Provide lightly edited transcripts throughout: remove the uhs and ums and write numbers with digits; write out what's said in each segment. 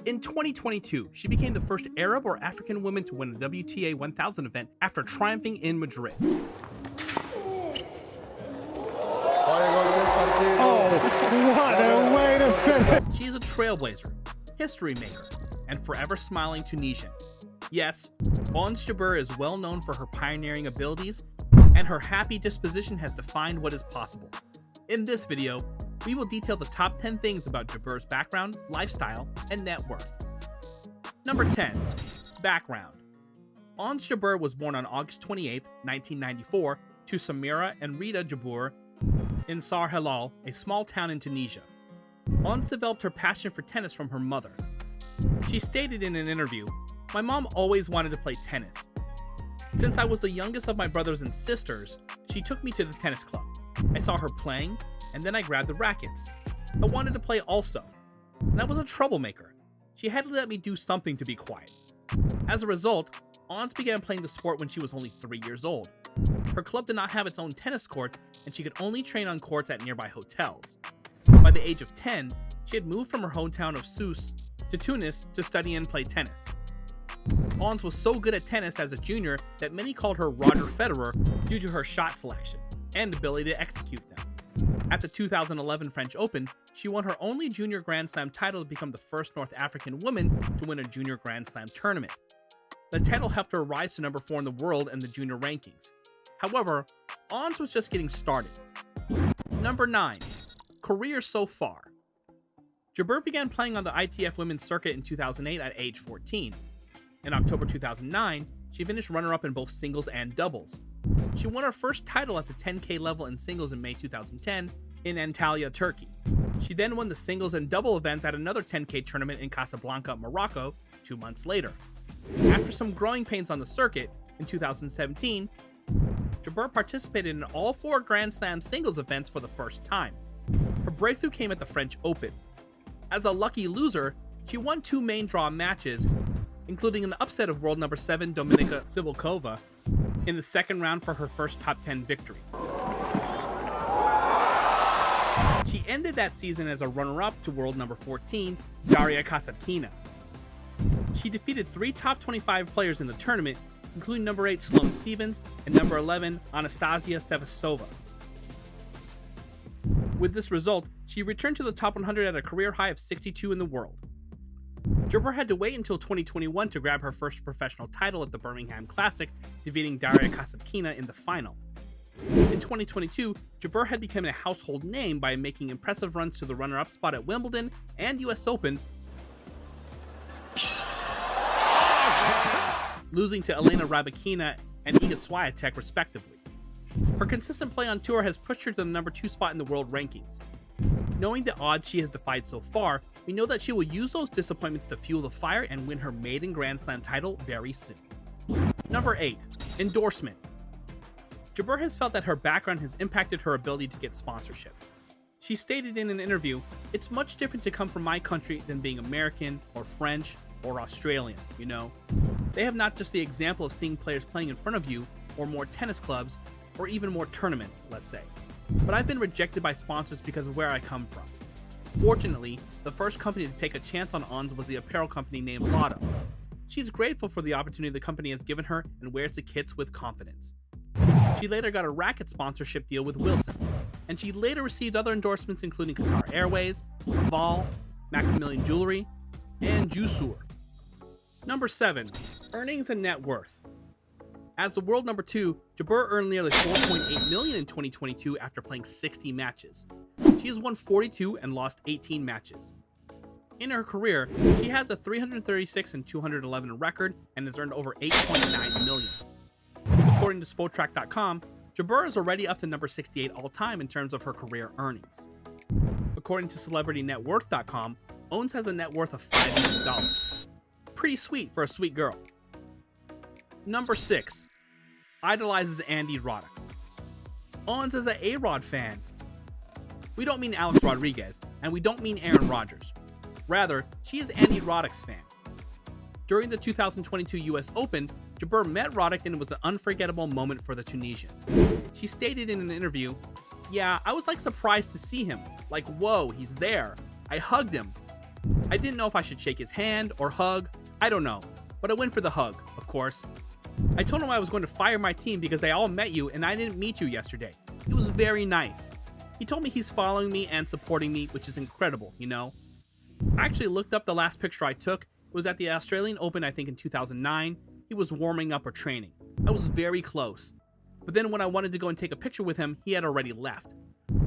In 2022, she became the first Arab or African woman to win a WTA 1000 event after triumphing in Madrid. Oh, what a way to finish! She is a trailblazer, history maker, and forever smiling Tunisian. Yes, Ons Jabeur is well known for her pioneering abilities, and her happy disposition has defined what is possible. In this video, we will detail the top 10 things about Jabeur's background, lifestyle, and net worth. Number 10. Background. Ons Jabeur was born on August 28, 1994, to Samira and Rita Jabeur in Sar Helal, a small town in Tunisia. Ons developed her passion for tennis from her mother. She stated in an interview, "My mom always wanted to play tennis. Since I was the youngest of my brothers and sisters, she took me to the tennis club. I saw her playing, and then I grabbed the rackets. I wanted to play also, and I was a troublemaker. She had to let me do something to be quiet." As a result, Ons began playing the sport when she was only 3 years old. Her club did not have its own tennis courts, and she could only train on courts at nearby hotels. By the age of 10, she had moved from her hometown of Sousse to Tunis to study and play tennis. Ons was so good at tennis as a junior that many called her Roger Federer due to her shot selection and ability to execute them. At the 2011 French Open, she won her only junior Grand Slam title to become the first North African woman to win a junior Grand Slam tournament. The title helped her rise to number 4 in the world in the junior rankings. However, Ons was just getting started. Number 9. Career so far. Jabeur began playing on the ITF women's circuit in 2008 at age 14. In October 2009, she finished runner-up in both singles and doubles. She won her first title at the 10K level in singles in May 2010 in Antalya, Turkey. She then won the singles and double events at another 10K tournament in Casablanca, Morocco, 2 months later. After some growing pains on the circuit, in 2017, Jabeur participated in all 4 Grand Slam singles events for the first time. Her breakthrough came at the French Open. As a lucky loser, she won 2 main draw matches, including an upset of world number 7 Dominika Cibulkova in the second round for her first top 10 victory. She ended that season as a runner-up to world number 14 Daria Kasatkina. She defeated 3 top 25 players in the tournament, including number 8 Sloane Stephens and number 11 Anastasia Sevastova. With this result, she returned to the top 100 at a career high of 62 in the world. Jabeur had to wait until 2021 to grab her first professional title at the Birmingham Classic, defeating Daria Kasatkina in the final. In 2022, Jabeur had become a household name by making impressive runs to the runner-up spot at Wimbledon and US Open, losing to Elena Rybakina and Iga Swiatek respectively. Her consistent play on tour has pushed her to the number 2 spot in the world rankings. Knowing the odds she has defied so far, we know that she will use those disappointments to fuel the fire and win her maiden Grand Slam title very soon. Number 8. Endorsement. Jabeur has felt that her background has impacted her ability to get sponsorship. She stated in an interview, "It's much different to come from my country than being American or French or Australian, you know? They have not just the example of seeing players playing in front of you, or more tennis clubs, or even more tournaments, let's say. But I've been rejected by sponsors because of where I come from. Fortunately, the first company to take a chance on Ons was the apparel company named Lotto. She's grateful for the opportunity the company has given her and wears the kits with confidence." She later got a racket sponsorship deal with Wilson, and she later received other endorsements including Qatar Airways, Laval, Maximilian Jewelry, and Jussur. Number 7. Earnings and net worth. As the world number 2, Jabeur earned nearly $4.8 million in 2022 after playing 60 matches. She has won 42 and lost 18 matches. In her career, she has a 336 and 211 record and has earned over $8.9 million. According to Spotrac.com, Jabeur is already up to number 68 all-time in terms of her career earnings. According to CelebrityNetWorth.com, Ons has a net worth of $5 million. Pretty sweet for a sweet girl. Number 6. Idolizes Andy Roddick. Ons is an A-Rod fan. We don't mean Alex Rodriguez, and we don't mean Aaron Rodgers. Rather, she is Andy Roddick's fan. During the 2022 US Open, Jabeur met Roddick and it was an unforgettable moment for the Tunisians. She stated in an interview, "Yeah, I was like surprised to see him. Like, whoa, he's there. I hugged him. I didn't know if I should shake his hand or hug, I don't know, but I went for the hug, of course. I told him I was going to fire my team because they all met you and I didn't meet you yesterday. It was very nice. He told me he's following me and supporting me, which is incredible, you know? I actually looked up the last picture I took. It was at the Australian Open, I think in 2009. He was warming up or training. I was very close. But then when I wanted to go and take a picture with him, he had already left.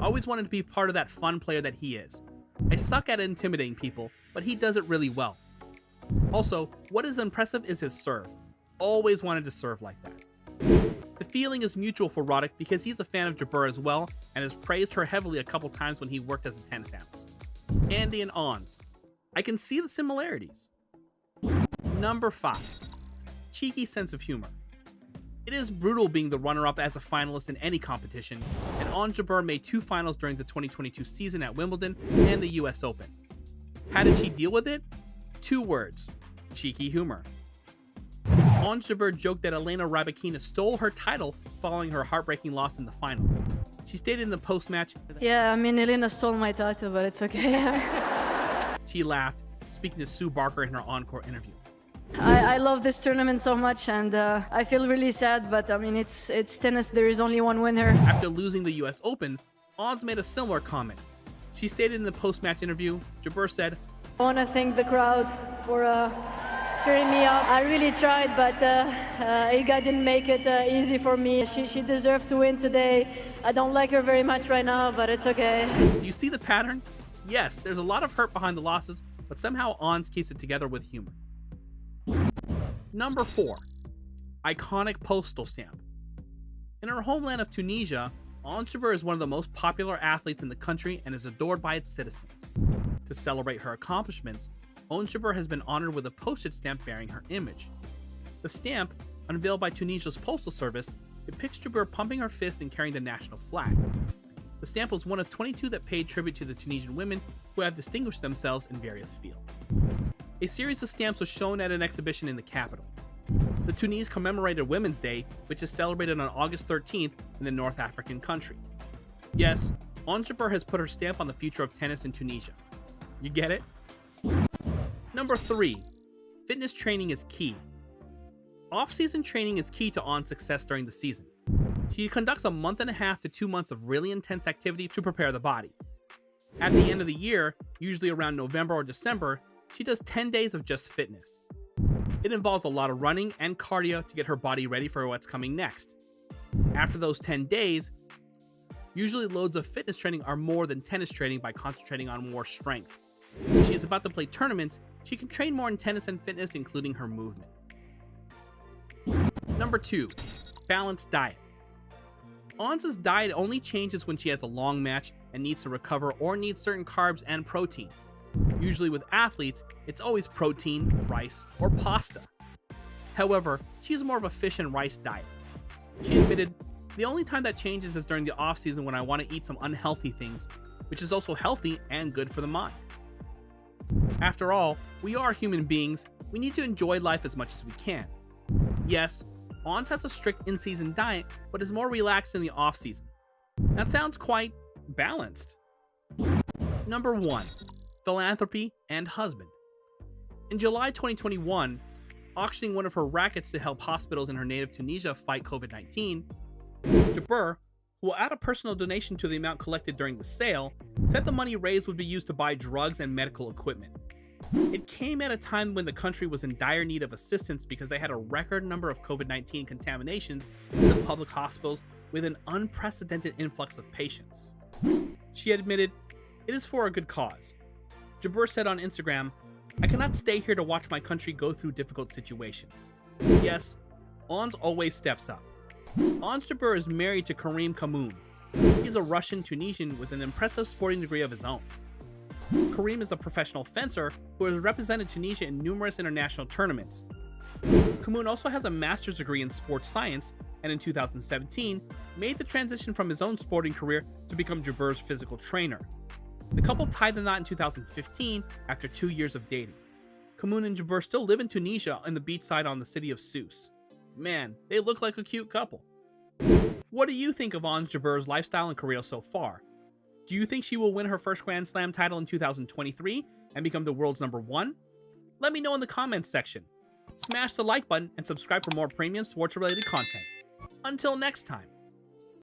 I always wanted to be part of that fun player that he is. I suck at intimidating people, but he does it really well. Also, what is impressive is his serve. Always wanted to serve like that. The feeling is mutual for Roddick because he's a fan of Jabeur as well and has praised her heavily a couple times when he worked as a tennis analyst. Andy and Ons. I can see the similarities. Number 5. Cheeky sense of humor. It is brutal being the runner-up as a finalist in any competition, and Ons Jabeur made 2 finals during the 2022 season at Wimbledon and the US Open. How did she deal with it? 2 words. Cheeky humor. Ons Jabeur joked that Elena Rybakina stole her title following her heartbreaking loss in the final. She stated in the post-match, Yeah, I mean, Elena stole my title, but it's okay. she laughed, speaking to Sue Barker in her encore interview. I love this tournament so much, and I feel really sad, but I mean, it's tennis. There is only one winner. After losing the US Open, Ons made a similar comment. She stated in the post-match interview, Jabeur said, I want to thank the crowd for cheering me up. I really tried, but Iga didn't make it easy for me. She deserved to win today. I don't like her very much right now, but it's okay. Do you see the pattern? Yes, there's a lot of hurt behind the losses, but somehow Ons keeps it together with humor. Number 4. Iconic postal stamp. In her homeland of Tunisia, Ons Jabeur is one of the most popular athletes in the country and is adored by its citizens. To celebrate her accomplishments, Ons Jabeur has been honored with a postage stamp bearing her image. The stamp, unveiled by Tunisia's postal service, depicts Jabeur pumping her fist and carrying the national flag. The stamp was one of 22 that paid tribute to the Tunisian women who have distinguished themselves in various fields. A series of stamps was shown at an exhibition in the capital. The Tunis commemorated Women's Day, which is celebrated on August 13th in the North African country. Yes, Ons Jabeur has put her stamp on the future of tennis in Tunisia. You get it? Number 3. Fitness training is key. Off-season training is key to Ons' success during the season. She conducts a month and a half to 2 months of really intense activity to prepare the body. At the end of the year, usually around November or December, she does 10 days of just fitness. It involves a lot of running and cardio to get her body ready for what's coming next. After those 10 days, usually loads of fitness training are more than tennis training by concentrating on more strength. When she is about to play tournaments, she can train more in tennis and fitness, including her movement. Number 2. Balanced diet. Ons' diet only changes when she has a long match and needs to recover or needs certain carbs and protein. Usually with athletes, it's always protein, rice, or pasta. However, she has more of a fish and rice diet. She admitted, the only time that changes is during the off-season when I want to eat some unhealthy things, which is also healthy and good for the mind. After all, we are human beings, we need to enjoy life as much as we can. Yes, Ons has a strict in-season diet, but is more relaxed in the off-season. That sounds quite balanced. Number 1. Philanthropy and husband. In July 2021, auctioning one of her rackets to help hospitals in her native Tunisia fight COVID-19, Jabeur, who will add a personal donation to the amount collected during the sale, said the money raised would be used to buy drugs and medical equipment. It came at a time when the country was in dire need of assistance because they had a record number of COVID-19 contaminations in the public hospitals with an unprecedented influx of patients. She admitted, it is for a good cause. Jabeur said on Instagram, I cannot stay here to watch my country go through difficult situations. Yes, Ons always steps up. Ons Jabeur is married to Karim Kamoun. He's a Russian-Tunisian with an impressive sporting degree of his own. Karim is a professional fencer who has represented Tunisia in numerous international tournaments. Kamoun also has a master's degree in sports science and in 2017 made the transition from his own sporting career to become Jabeur's physical trainer. The couple tied the knot in 2015 after 2 years of dating. Kamoun and Jabeur still live in Tunisia on the beachside on the city of Sousse. Man, they look like a cute couple. What do you think of Ons Jabeur's lifestyle and career so far? Do you think she will win her first Grand Slam title in 2023 and become the world's #1? Let me know in the comments section. Smash the like button and subscribe for more premium sports related content. Until next time.